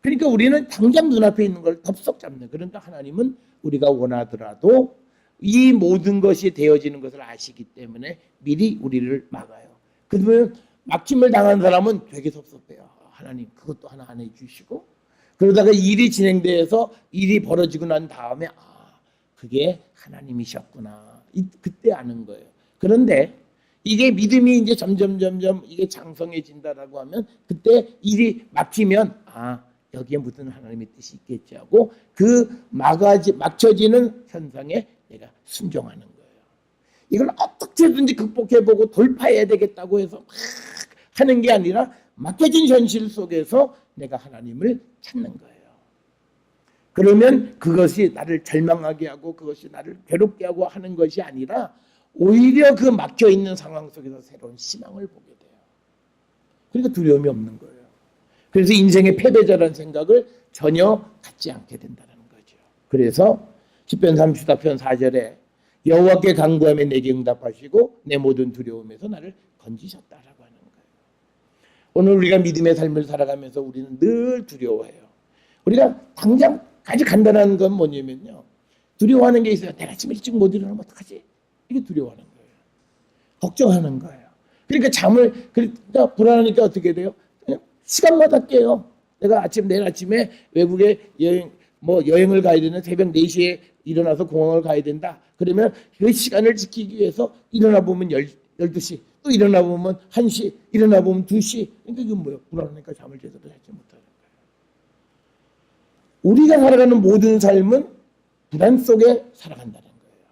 S1: 그러니까 우리는 당장 눈앞에 있는 걸 덥석 잡는. 그런데 하나님은 우리가 원하더라도 이 모든 것이 되어지는 것을 아시기 때문에 미리 우리를 막아요. 그러면 막힘을 당한 사람은 되게 섭섭해요. 하나님 그것도 하나 안 해주시고 그러다가 일이 진행돼서 일이 벌어지고 난 다음에 그게 하나님이셨구나. 그때 아는 거예요. 그런데 이게 믿음이 이제 점점 이게 장성해진다라고 하면 그때 일이 막히면 여기에 무슨 하나님의 뜻이 있겠지 하고 그 막혀지는 현상에 내가 순종하는 거예요. 이걸 어떻게든지 극복해보고 돌파해야 되겠다고 해서 막 하는 게 아니라 막혀진 현실 속에서 내가 하나님을 찾는 거예요. 그러면 그것이 나를 절망하게 하고 그것이 나를 괴롭게 하고 하는 것이 아니라 오히려 그 막혀있는 상황 속에서 새로운 희망을 보게 돼요. 그러니까 두려움이 없는 거예요. 그래서 인생의 패배자라는 생각을 전혀 갖지 않게 된다는 거죠. 그래서 시편 34편 4절에 여호와께 간구하며 내게 응답하시고 내 모든 두려움에서 나를 건지셨다라고 하는 거예요. 오늘 우리가 믿음의 삶을 살아가면서 우리는 늘 두려워해요. 우리가 당장 아주 간단한 건 뭐냐면요. 두려워하는 게 있어요. 내가 아침 일찍 못 일어나면 어떡하지? 이게 두려워하는 거예요. 걱정하는 거예요. 그러니까 불안하니까 어떻게 돼요? 시간마다 깨요. 내가 내일 아침에 외국에 여행을 가야 되는 새벽 4시에 일어나서 공항을 가야 된다. 그러면 그 시간을 지키기 위해서 일어나 보면 12시, 또 일어나 보면 1시, 일어나 보면 2시. 그러니까 이건 뭐예요? 불안하니까 잠을 제대로 자지 못하는 거예요. 우리가 살아가는 모든 삶은 불안 속에 살아간다는 거예요.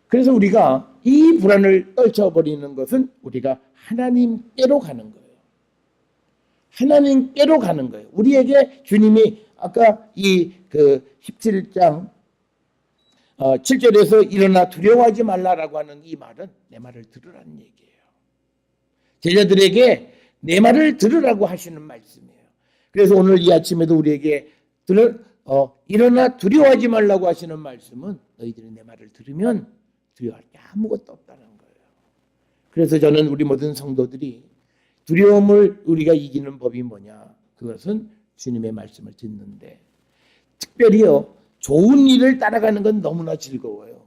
S1: 그래서 우리가 이 불안을 떨쳐버리는 것은 우리가 하나님께로 가는 거예요. 하나님께로 가는 거예요. 우리에게 주님이 아까 17장 7절에서 일어나 두려워하지 말라라고 하는 이 말은 내 말을 들으라는 얘기예요. 제자들에게 내 말을 들으라고 하시는 말씀이에요. 그래서 오늘 이 아침에도 우리에게 일어나 두려워하지 말라고 하시는 말씀은 너희들이 내 말을 들으면 두려워할 게 아무것도 없다는 거예요. 그래서 저는 우리 모든 성도들이 두려움을 우리가 이기는 법이 뭐냐? 그것은 주님의 말씀을 듣는데, 특별히요, 좋은 일을 따라가는 건 너무나 즐거워요.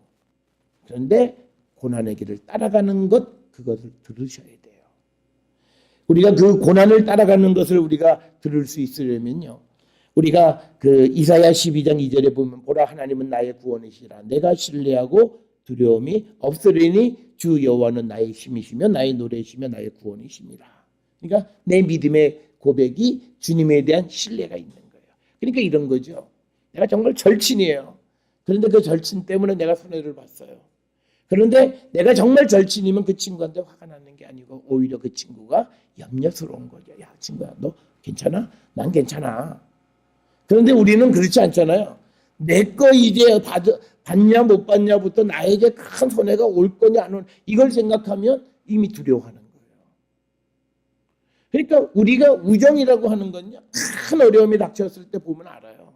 S1: 그런데 고난의 길을 따라가는 것, 그것을 들으셔야 돼요. 우리가 그 고난을 따라가는 것을 우리가 들을 수 있으려면요, 우리가 그 이사야 12장 2절에 보면 보라 하나님은 나의 구원이시라 내가 신뢰하고 두려움이 없으리니 주 여호와는 나의 힘이시며 나의 노래이시며 나의 구원이십니다. 그러니까 내 믿음의 고백이 주님에 대한 신뢰가 있는 거예요. 그러니까 이런 거죠. 내가 정말 절친이에요. 그런데 그 절친 때문에 내가 손해를 봤어요. 그런데 내가 정말 절친이면 그 친구한테 화가 나는 게 아니고 오히려 그 친구가 염려스러운 거죠. 야, 친구야, 너 괜찮아? 난 괜찮아. 그런데 우리는 그렇지 않잖아요. 내 거 이제 받냐 못 받냐부터 나에게 큰 손해가 올 거냐 안 올, 이걸 생각하면 이미 두려워하는 거예요. 그러니까 우리가 우정이라고 하는 건요, 큰 어려움이 닥쳤을 때 보면 알아요.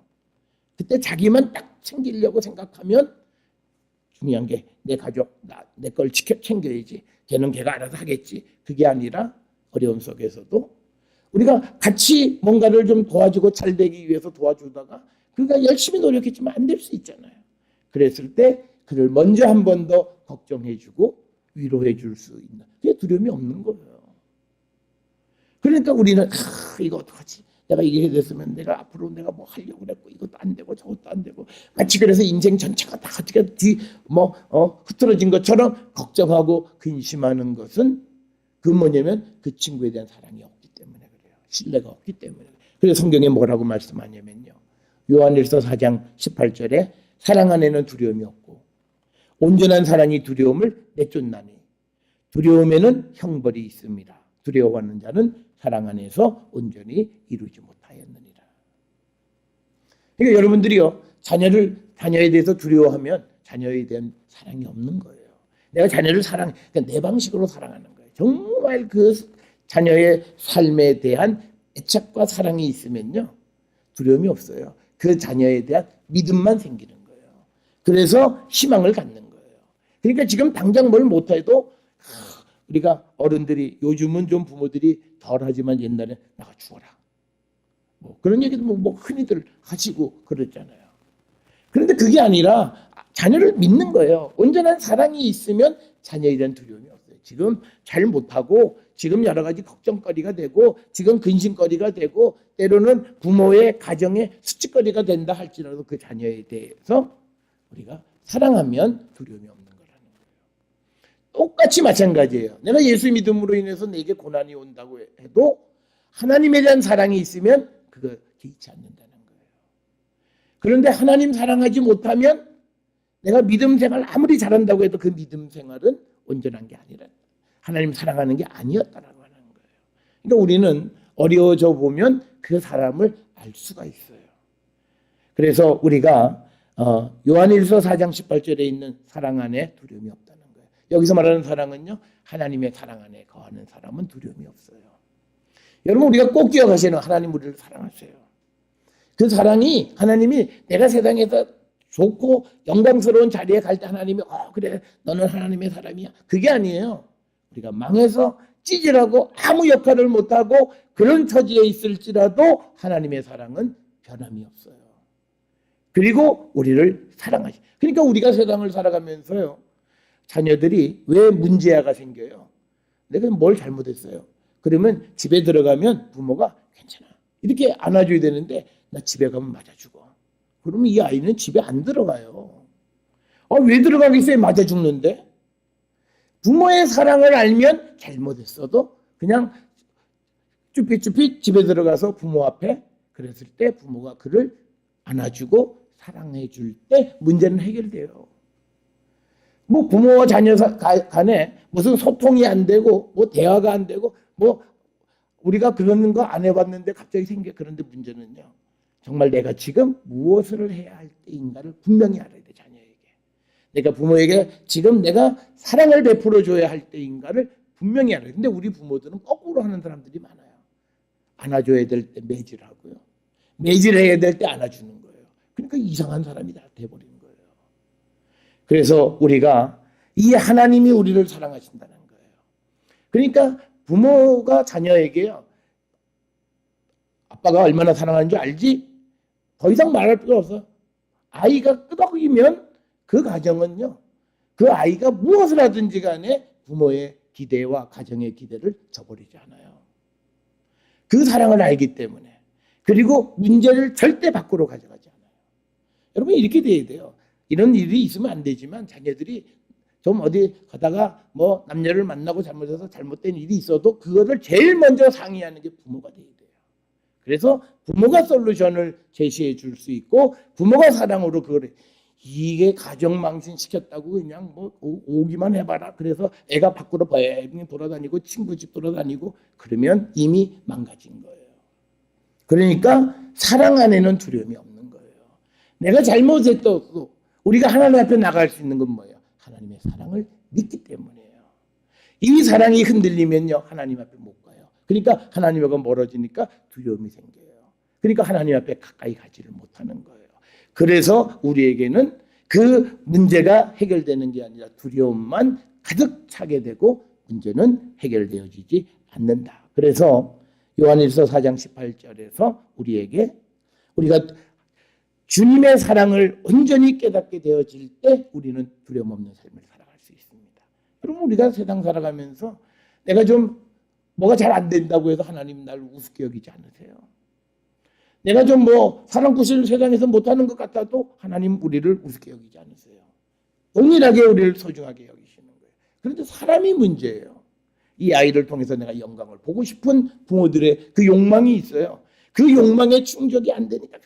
S1: 그때 자기만 딱 챙기려고 생각하면 중요한 게 내 가족, 내 걸 챙겨야지. 걔는 걔가 알아서 하겠지. 그게 아니라 어려움 속에서도 우리가 같이 뭔가를 좀 도와주고 잘 되기 위해서 도와주다가 그가 열심히 노력했지만 안 될 수 있잖아요. 그랬을 때 그를 먼저 한 번 더 걱정해주고 위로해줄 수 있는, 그게 두려움이 없는 거예요. 그러니까 우리는 이거 어떡하지? 내가 이게 됐으면 내가 앞으로 내가 뭐 하려고 그랬고 이것도 안 되고 저것도 안 되고, 마치 그래서 인생 전체가 다 어떻게 흐트러진 것처럼 걱정하고 근심하는 것은 그 뭐냐면 그 친구에 대한 사랑이 없기 때문에 그래요. 신뢰가 없기 때문에. 그래서 성경에 뭐라고 말씀하냐면요, 요한일서 4장 18절에 사랑 안에는 두려움이 없고 온전한 사랑이 두려움을 내쫓나니 두려움에는 형벌이 있습니다. 두려워하는 자는 사랑 안에서 온전히 이루지 못하였느니라. 그러니까 여러분들이요, 자녀에 대해서 두려워하면 자녀에 대한 사랑이 없는 거예요. 내가 자녀를 그러니까 내 방식으로 사랑하는 거예요. 정말 그 자녀의 삶에 대한 애착과 사랑이 있으면요, 두려움이 없어요. 그 자녀에 대한 믿음만 생기는 거예요. 그래서 희망을 갖는 거예요. 그러니까 지금 당장 뭘 못해도 우리가 어른들이, 요즘은 좀 부모들이 덜하지만 옛날에 나가 죽어라, 뭐 그런 얘기도 뭐 흔히들 하시고 그랬잖아요. 그런데 그게 아니라 자녀를 믿는 거예요. 온전한 사랑이 있으면 자녀에 대한 두려움이 없어요. 지금 잘 못하고 지금 여러 가지 걱정거리가 되고 지금 근심거리가 되고 때로는 부모의 가정의 수치거리가 된다 할지라도 그 자녀에 대해서 우리가 사랑하면 두려움이 없는 거라는 거예요. 똑같이 마찬가지예요. 내가 예수 믿음으로 인해서 내게 고난이 온다고 해도 하나님에 대한 사랑이 있으면 그거 개의치 않는다는 거예요. 그런데 하나님 사랑하지 못하면 내가 믿음 생활 아무리 잘한다고 해도 그 믿음 생활은 온전한 게 아니라 하나님 사랑하는 게 아니었다라고 하는 거예요. 그러니까 우리는 어려워져 보면 그 사람을 알 수가 있어요. 그래서 우리가 요한일서 4장 18절에 있는 사랑 안에 두려움이 없다는 거예요. 여기서 말하는 사랑은요, 하나님의 사랑 안에 거하는 사람은 두려움이 없어요. 여러분, 우리가 꼭 기억하시는, 하나님 우리를 사랑하세요. 그 사랑이, 하나님이 내가 세상에서 좋고 영광스러운 자리에 갈 때 하나님이 그래 너는 하나님의 사람이야, 그게 아니에요. 우리가 망해서 찌질하고 아무 역할을 못하고 그런 처지에 있을지라도 하나님의 사랑은 변함이 없어요. 그리고 우리를 사랑하시. 그러니까 우리가 세상을 살아가면서요, 자녀들이 왜 문제아가 생겨요? 내가 뭘 잘못했어요? 그러면 집에 들어가면 부모가 괜찮아 이렇게 안아줘야 되는데 나 집에 가면 맞아주고, 그러면 이 아이는 집에 안 들어가요. 왜 들어가겠어요? 맞아 죽는데. 부모의 사랑을 알면 잘못했어도 그냥 쭈삣쭈삣 집에 들어가서 부모 앞에 그랬을 때 부모가 그를 안아주고 사랑해 줄 때 문제는 해결돼요. 뭐 부모와 자녀 간에 무슨 소통이 안 되고 뭐 대화가 안 되고 뭐 우리가 그런 거 안 해봤는데 갑자기 생겨. 그런데 문제는요, 정말 내가 지금 무엇을 해야 할 때인가를 분명히 알아야 돼, 자녀에게. 그러니까 부모에게 지금 내가 사랑을 베풀어 줘야 할 때인가를 분명히 알아요. 근데 우리 부모들은 거꾸로 하는 사람들이 많아요. 안아줘야 될 때 매질하고요. 매질해야 될 때 안아주는 거예요. 그러니까 이상한 사람이 다 돼버리는 거예요. 그래서 우리가 이 하나님이 우리를 사랑하신다는 거예요. 그러니까 부모가 자녀에게요. 아빠가 얼마나 사랑하는 줄 알지? 더 이상 말할 필요 없어. 아이가 끄덕이면 그 가정은요. 그 아이가 무엇을 하든지 간에 부모의 기대와 가정의 기대를 저버리지 않아요. 그 사랑을 알기 때문에. 그리고 문제를 절대 밖으로 가져가지 않아요. 여러분 이렇게 돼야 돼요. 이런 일이 있으면 안 되지만 자녀들이 좀 어디 가다가 뭐 남녀를 만나고 잘못해서 잘못된 일이 있어도 그거를 제일 먼저 상의하는 게 부모가 돼야 돼요. 그래서 부모가 솔루션을 제시해 줄 수 있고 부모가 사랑으로 그거를 이게 가정 망신시켰다고 그냥 뭐 오기만 해봐라. 그래서 애가 밖으로 뱅 돌아다니고 친구 집 돌아다니고 그러면 이미 망가진 거예요. 그러니까 사랑 안에는 두려움이 없는 거예요. 내가 잘못했어도 우리가 하나님 앞에 나갈 수 있는 건 뭐예요? 하나님의 사랑을 믿기 때문이에요. 이 사랑이 흔들리면요 하나님 앞에 못 가요. 그러니까 하나님과 멀어지니까 두려움이 생겨요. 그러니까 하나님 앞에 가까이 가지를 못하는 거예요. 그래서 우리에게는 그 문제가 해결되는 게 아니라 두려움만 가득 차게 되고 문제는 해결되어지지 않는다. 그래서 요한일서 4장 18절에서 우리가 주님의 사랑을 온전히 깨닫게 되어질 때 우리는 두려움 없는 삶을 살아갈 수 있습니다. 그럼 우리가 세상 살아가면서 내가 좀 뭐가 잘 안 된다고 해서 하나님 나를 우습게 여기지 않으세요? 내가 좀 뭐 사랑구실 세상에서 못하는 것 같아도 하나님 우리를 우습게 여기지 않으세요. 동일하게 우리를 소중하게 여기시는 거예요. 그런데 사람이 문제예요. 이 아이를 통해서 내가 영광을 보고 싶은 부모들의 그 욕망이 있어요. 그 욕망에 충족이 안 되니까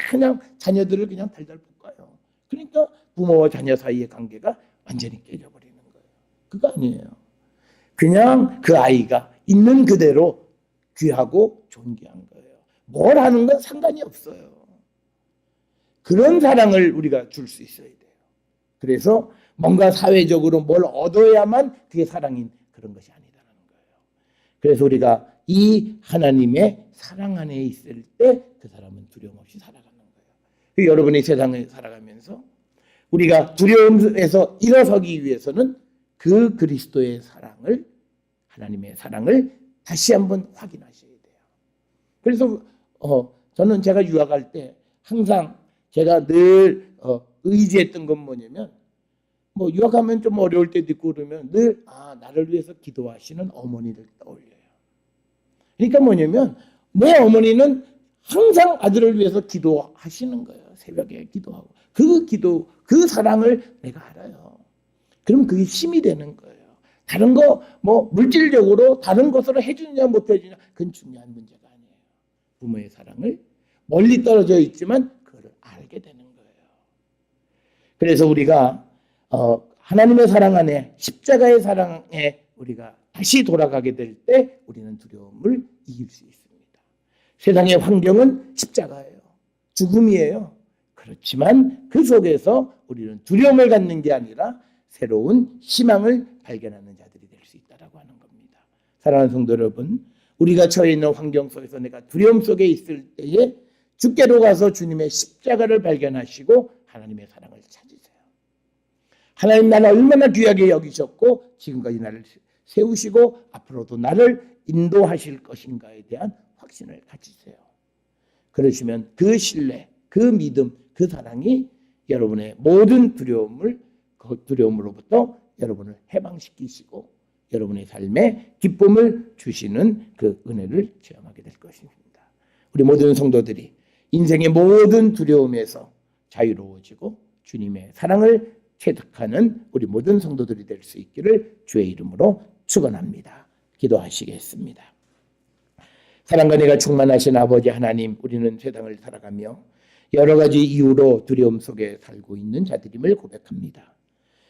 S1: 그냥 자녀들을 그냥 달달 볶아요. 그러니까 부모와 자녀 사이의 관계가 완전히 깨져버리는 거예요. 그거 아니에요. 그냥 그 아이가 있는 그대로 귀하고 존귀한 거예요. 뭘 하는 건 상관이 없어요. 그런 사랑을 우리가 줄 수 있어야 돼요. 그래서 뭔가 사회적으로 뭘 얻어야만 그게 사랑인 그런 것이 아니다라는 거예요. 그래서 우리가 이 하나님의 사랑 안에 있을 때 그 사람은 두려움 없이 살아가는 거예요. 여러분이 세상을 살아가면서 우리가 두려움에서 일어서기 위해서는 그 그리스도의 사랑을 하나님의 사랑을 다시 한번 확인하셔야 돼요. 그래서 저는 제가 유학할 때 항상 제가 늘 의지했던 건 뭐냐면 뭐 유학하면 좀 어려울 때도 있고 그러면 늘 나를 위해서 기도하시는 어머니를 떠올려요. 그러니까 뭐냐면 내 어머니는 항상 아들을 위해서 기도하시는 거예요. 새벽에 기도하고 그 사랑을 내가 알아요. 그럼 그게 힘이 되는 거예요. 다른 거 뭐 물질적으로 다른 것으로 해주느냐 못 해주느냐 그건 중요한 문제가 아니에요. 부모의 사랑을 멀리 떨어져 있지만 그걸 알게 되는 거예요. 그래서 우리가 하나님의 사랑 안에 십자가의 사랑에 우리가 다시 돌아가게 될 때 우리는 두려움을 이길 수 있습니다. 세상의 환경은 십자가예요. 죽음이에요. 그렇지만 그 속에서 우리는 두려움을 갖는 게 아니라 새로운 희망을 발견하는 자들이 될 수 있다라고 하는 겁니다. 사랑하는 성도 여러분, 우리가 처해 있는 환경 속에서 내가 두려움 속에 있을 때에 주께로 가서 주님의 십자가를 발견하시고 하나님의 사랑을 찾으세요. 하나님 나를 얼마나 귀하게 여기셨고 지금까지 나를 세우시고 앞으로도 나를 인도하실 것인가에 대한 확신을 가지세요. 그러시면 그 신뢰, 그 믿음, 그 사랑이 여러분의 모든 두려움으로부터 여러분을 해방시키시고 여러분의 삶에 기쁨을 주시는 그 은혜를 체험하게 될 것입니다. 우리 모든 성도들이 인생의 모든 두려움에서 자유로워지고 주님의 사랑을 체득하는 우리 모든 성도들이 될 수 있기를 주의 이름으로 축원합니다. 기도하시겠습니다. 사랑과 은혜가 충만하신 아버지 하나님, 우리는 세상을 살아가며 여러 가지 이유로 두려움 속에 살고 있는 자들임을 고백합니다.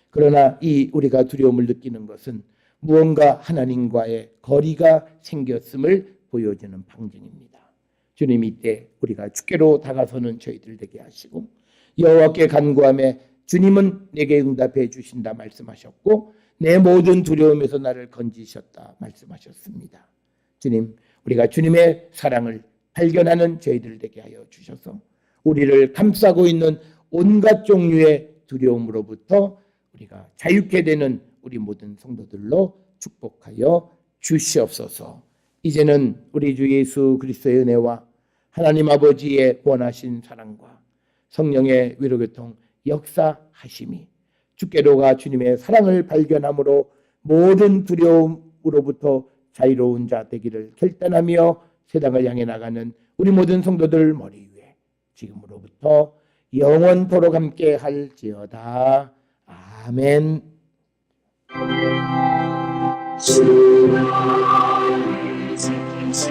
S1: 그러나 우리가 두려움을 느끼는 것은 무언가 하나님과의 거리가 생겼음을 보여주는 방증입니다. 주님, 이때 우리가 주께로 다가서는 저희들 되게 하시고 여호와께 간구하며 주님은 내게 응답해 주신다 말씀하셨고 내 모든 두려움에서 나를 건지셨다 말씀하셨습니다. 주님, 우리가 주님의 사랑을 발견하는 저희들 되게 하여 주셔서 우리를 감싸고 있는 온갖 종류의 두려움으로부터 우리가 자유케 되는 우리 모든 성도들로 축복하여 주시옵소서. 이제는 우리 주 예수 그리스도의 은혜와 하나님 아버지의 원하신 사랑과 성령의 위로교통 역사하심이 주께로가 주님의 사랑을 발견함으로 모든 두려움으로부터 자유로운 자 되기를 결단하며 세상을 향해 나가는 우리 모든 성도들 머리 위에 지금으로부터 영원토록 함께 할지어다. 아멘.
S3: 주를 지키시고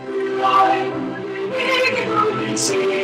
S3: 그 아이를 내게 돌리시고